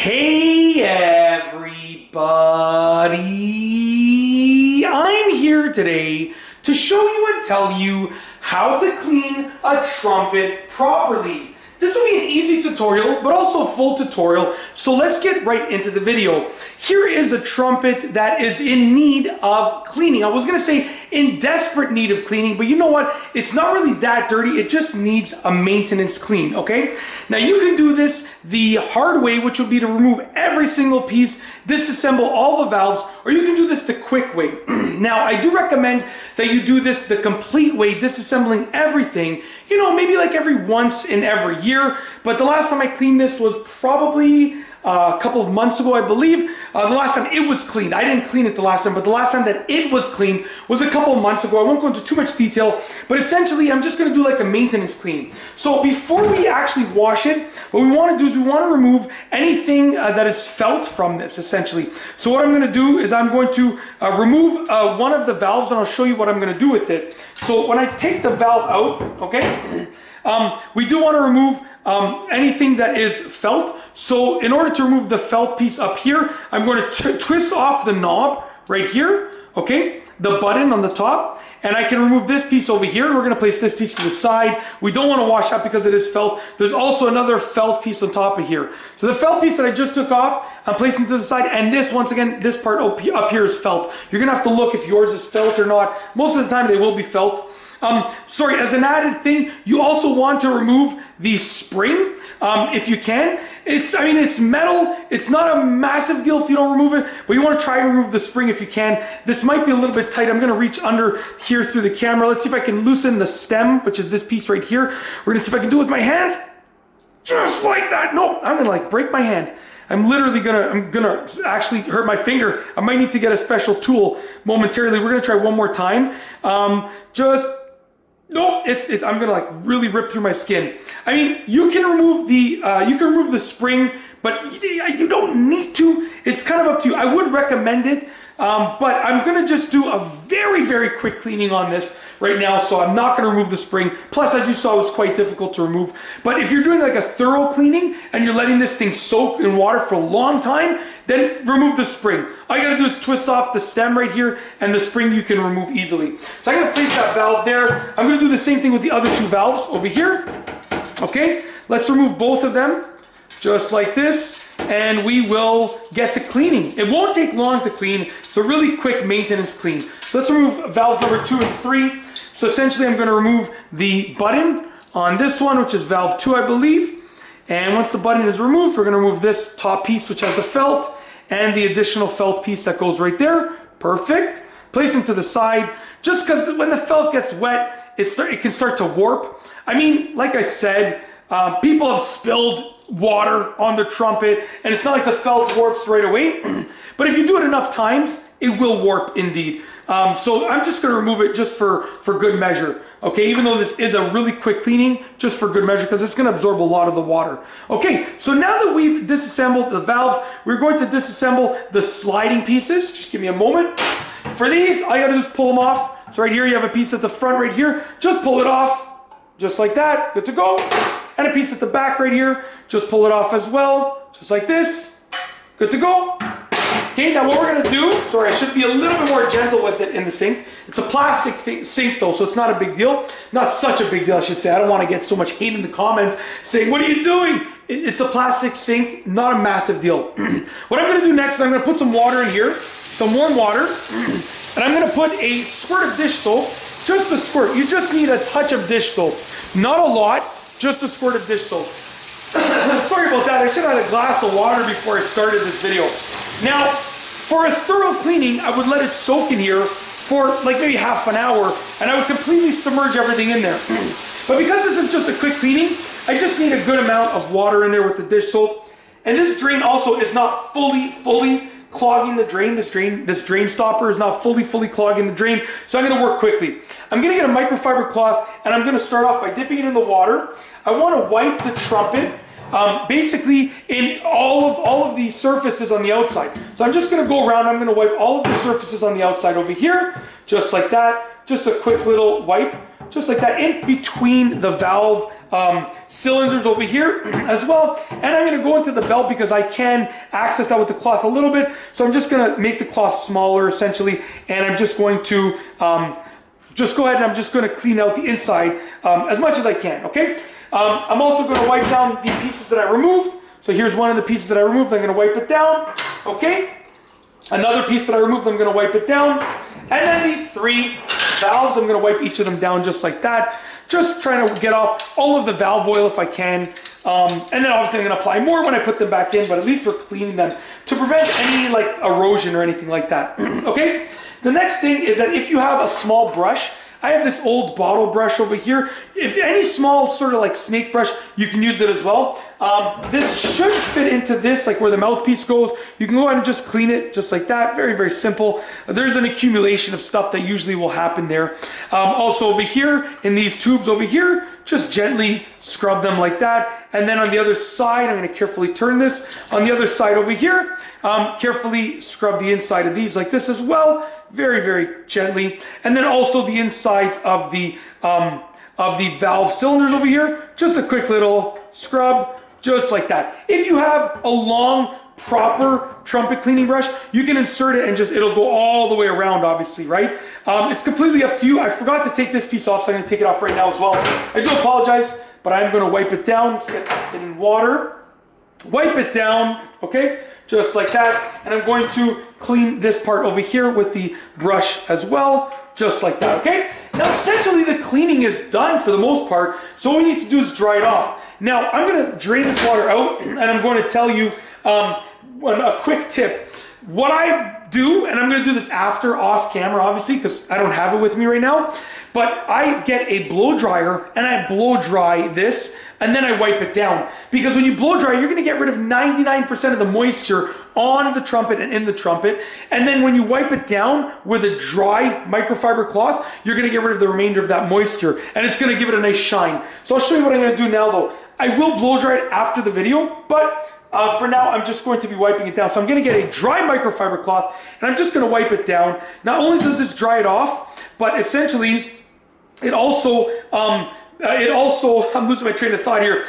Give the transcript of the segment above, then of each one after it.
Hey everybody, I'm here today to show you and tell you how to clean a trumpet properly. This will be an easy tutorial, but also a full tutorial, so let's get right into the video. Here is a trumpet that is in need of cleaning. I was going to say in desperate need of cleaning, but you know what? It's not really that dirty. It just needs a maintenance clean, okay? Now you can do this the hard way, which would be to remove every single piece, disassemble all the valves, or you can do this the quick way. Now, I do recommend that you do this the complete way, disassembling everything, you know, maybe like every once in every year. But the last time I cleaned this was probably a couple of months ago, I believe. The last time it was cleaned. I didn't clean it the last time, but the last time that it was cleaned was a couple of months ago. I won't go into too much detail, but essentially I'm just going to do like a maintenance clean. So before we actually wash it, what we want to do is we want to remove anything that is felt from this, essentially. So what I'm going to do is I'm going to remove one of the valves, and I'll show you what I'm going to do with it. So when I take the valve out, okay, we do want to remove anything that is felt. So in order to remove the felt piece up here, I'm going to twist off the knob right here, okay, the button on the top, and I can remove this piece over here, and we're going to place this piece to the side. We don't want to wash that because it is felt. There's also another felt piece on top of here. So the felt piece that I just took off, I'm placing to the side, and this, once again, this part up here is felt. You're going to have to look if yours is felt or not. Most of the time they will be felt. Sorry, as an added thing, you also want to remove the spring, if you can. It's metal. It's not a massive deal if you don't remove it, but you want to try and remove the spring if you can. This might be a little bit tight. I'm going to reach under here through the camera. Let's see if I can loosen the stem, which is this piece right here. We're going to see if I can do it with my hands. Just like that. No, I'm going to like break my hand. I'm gonna actually hurt my finger. I might need to get a special tool momentarily. We're gonna try one more time. I'm gonna like really rip through my skin. I mean, you can remove the spring, but you don't need to. It's kind of up to you. I would recommend it, but I'm gonna just do a very, very quick cleaning on this right now, so I'm not gonna remove the spring. Plus, as you saw, it was quite difficult to remove. But if you're doing like a thorough cleaning and you're letting this thing soak in water for a long time, then remove the spring. All you gotta do is twist off the stem right here, and the spring you can remove easily. So I'm gonna place that valve there. I'm gonna do the same thing with the other two valves over here. Okay, let's remove both of them, just like this. And we will get to cleaning. It won't take long to clean. It's a really quick maintenance clean. So let's remove valves number 2 and 3. So essentially I'm going to remove the button on this one, which is valve 2, I believe. And once the button is removed, we're going to remove this top piece, which has the felt, and the additional felt piece that goes right there. Perfect. Place them to the side. Just because when the felt gets wet, it can start to warp. I mean, like I said, people have spilled water on the trumpet, and it's not like the felt warps right away. But if you do it enough times, it will warp indeed. So I'm just going to remove it just for good measure. Okay, even though this is a really quick cleaning, just for good measure, because it's going to absorb a lot of the water. Okay, so now that we've disassembled the valves, we're going to disassemble the sliding pieces. Just give me a moment. For these, all you got to do is pull them off. So right here, you have a piece at the front right here. Just pull it off, just like that. Good to go. And a piece at the back right here. Just pull it off as well, just like this. Good to go. Okay, now what we're gonna do, sorry, I should be a little bit more gentle with it in the sink. It's a plastic sink though, so it's not a big deal. Not such a big deal, I should say. I don't want to get so much hate in the comments saying, what are you doing? It's a plastic sink, not a massive deal. What I'm gonna do next is I'm gonna put some water in here, some warm water, and I'm gonna put a squirt of dish soap, just a squirt. You just need a touch of dish soap, not a lot. Just a squirt of dish soap. Sorry about that. I should have had a glass of water before I started this video. Now, for a thorough cleaning, I would let it soak in here for like maybe half an hour, and I would completely submerge everything in there. But because this is just a quick cleaning, I just need a good amount of water in there with the dish soap. And this drain also is not fully clogging the drain. This drain stopper is not fully clogging the drain. So I'm going to work quickly. I'm going to get a microfiber cloth, and I'm going to start off by dipping it in the water. I want to wipe the trumpet basically in all of the surfaces on the outside. So I'm just going to go around. I'm going to wipe all of the surfaces on the outside over here, just like that. Just a quick little wipe just like that, in between the valve cylinders over here as well. And I'm going to go into the belt because I can access that with the cloth a little bit. So I'm just going to make the cloth smaller essentially, and I'm just going to just go ahead and I'm just going to clean out the inside as much as I can, okay? I'm also going to wipe down the pieces that I removed. So here's one of the pieces that I removed. I'm going to wipe it down, okay? Another piece that I removed, I'm going to wipe it down. And then the 3 valves, I'm going to wipe each of them down just like that. Just trying to get off all of the valve oil if I can. And then obviously I'm going to apply more when I put them back in, but at least we're cleaning them to prevent any like erosion or anything like that, okay? The next thing is that if you have a small brush, I have this old bottle brush over here. If any small sort of like snake brush, you can use it as well. This should fit into this, like where the mouthpiece goes. You can go ahead and just clean it just like that. Very, very simple. There's an accumulation of stuff that usually will happen there. Also over here, in these tubes over here, just gently scrub them like that. And then on the other side, I'm going to carefully turn this. On the other side over here, carefully scrub the inside of these like this as well. Very, very gently. And then also the insides of the valve cylinders over here. Just a quick little scrub, just like that. If you have a long, proper trumpet cleaning brush, you can insert it and just, it'll go all the way around, obviously, right? It's completely up to you. I forgot to take this piece off, so I'm going to take it off right now as well. I do apologize, but I'm going to wipe it down. Let's get it in water. Wipe it down, okay? Just like that. And I'm going to clean this part over here with the brush as well, just like that, okay? Now, essentially, the cleaning is done for the most part, so all we need to do is dry it off. Now, I'm going to drain this water out, and I'm going to tell you a quick tip. What I do, and I'm going to do this after, off camera, obviously, because I don't have it with me right now, but I get a blow dryer, and I blow dry this, and then I wipe it down. Because when you blow dry, you're going to get rid of 99% of the moisture on the trumpet and in the trumpet. And then when you wipe it down with a dry microfiber cloth, you're going to get rid of the remainder of that moisture. And it's going to give it a nice shine. So I'll show you what I'm going to do now, though. I will blow dry it after the video, but for now, I'm just going to be wiping it down. So I'm going to get a dry microfiber cloth, and I'm just going to wipe it down. Not only does this dry it off, but essentially, it also, I'm losing my train of thought here.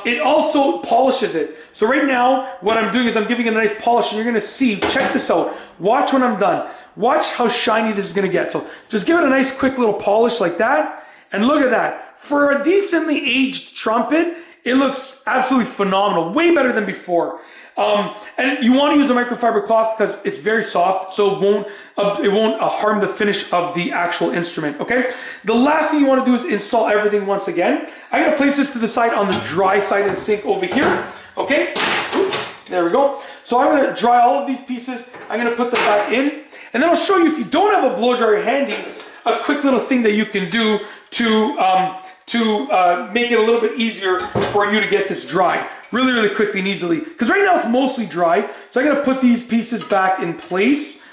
It also polishes it. So right now, what I'm doing is I'm giving it a nice polish, and you're going to see, check this out. Watch when I'm done. Watch how shiny this is going to get. So just give it a nice quick little polish like that, and look at that. For a decently aged trumpet, it looks absolutely phenomenal, way better than before. And you want to use a microfiber cloth because it's very soft, so it won't harm the finish of the actual instrument, okay? The last thing you want to do is install everything once again. I'm going to place this to the side on the dry side of the sink over here, okay? Oops, there we go. So I'm going to dry all of these pieces. I'm going to put them back in, and then I'll show you, if you don't have a blow dryer handy, a quick little thing that you can do to make it a little bit easier for you to get this dry really, really quickly and easily. Because right now it's mostly dry. So I'm going to put these pieces back in place,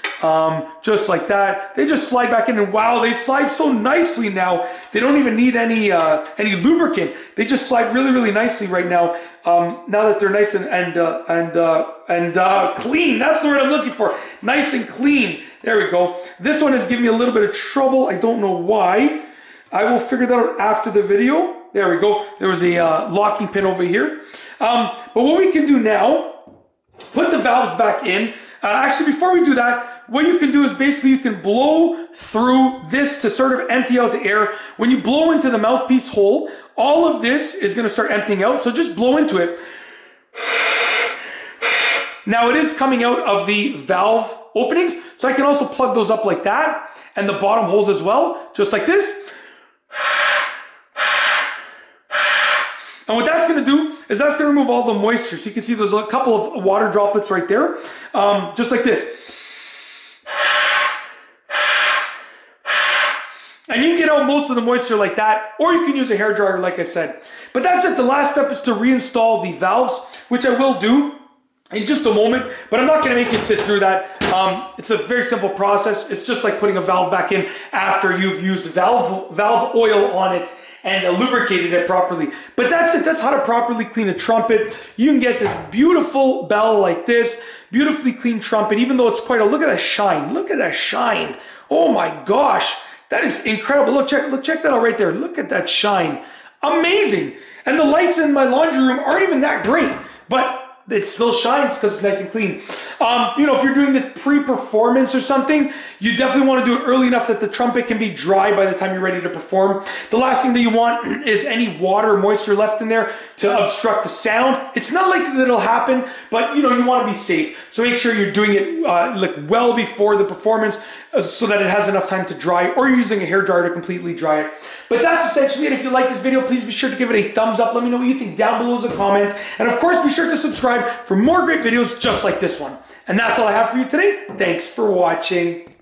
just like that. They just slide back in, and wow, they slide so nicely now. They don't even need any lubricant. They just slide really, really nicely right now. Now that they're nice and clean. That's the word I'm looking for. Nice and clean. There we go. This one is giving me a little bit of trouble. I don't know why. I will figure that out after the video. There we go. There was a locking pin over here. But what we can do now, put the valves back in. Actually, before we do that, what you can do is basically you can blow through this to sort of empty out the air. When you blow into the mouthpiece hole, all of this is going to start emptying out. So just blow into it. Now it is coming out of the valve openings, so I can also plug those up like that, and the bottom holes as well, just like this. And what that's going to do is that's going to remove all the moisture. So you can see there's a couple of water droplets right there, just like this. And you can get out most of the moisture like that, or you can use a hairdryer like I said. But that's it. The last step is to reinstall the valves, which I will do in just a moment, but I'm not going to make you sit through that. It's a very simple process. It's just like putting a valve back in after you've used valve oil on it and lubricated it properly. But that's it. That's how to properly clean a trumpet. You can get this beautiful bell like this, beautifully clean trumpet, even though it's quite a, look at that shine. Look at that shine. Oh my gosh. That is incredible. Look, check that out right there. Look at that shine. Amazing. And the lights in my laundry room aren't even that great, but it still shines because it's nice and clean. You know, if you're doing this pre-performance or something, you definitely want to do it early enough that the trumpet can be dry by the time you're ready to perform. The last thing that you want is any water or moisture left in there to obstruct the sound. It's not likely that it'll happen, but you know, you want to be safe. So make sure you're doing it like well before the performance so that it has enough time to dry, or you're using a hairdryer to completely dry it. But that's essentially it. If you like this video, please be sure to give it a thumbs up. Let me know what you think down below as a comment. And of course, be sure to subscribe for more great videos just like this one. And that's all I have for you today. Thanks for watching.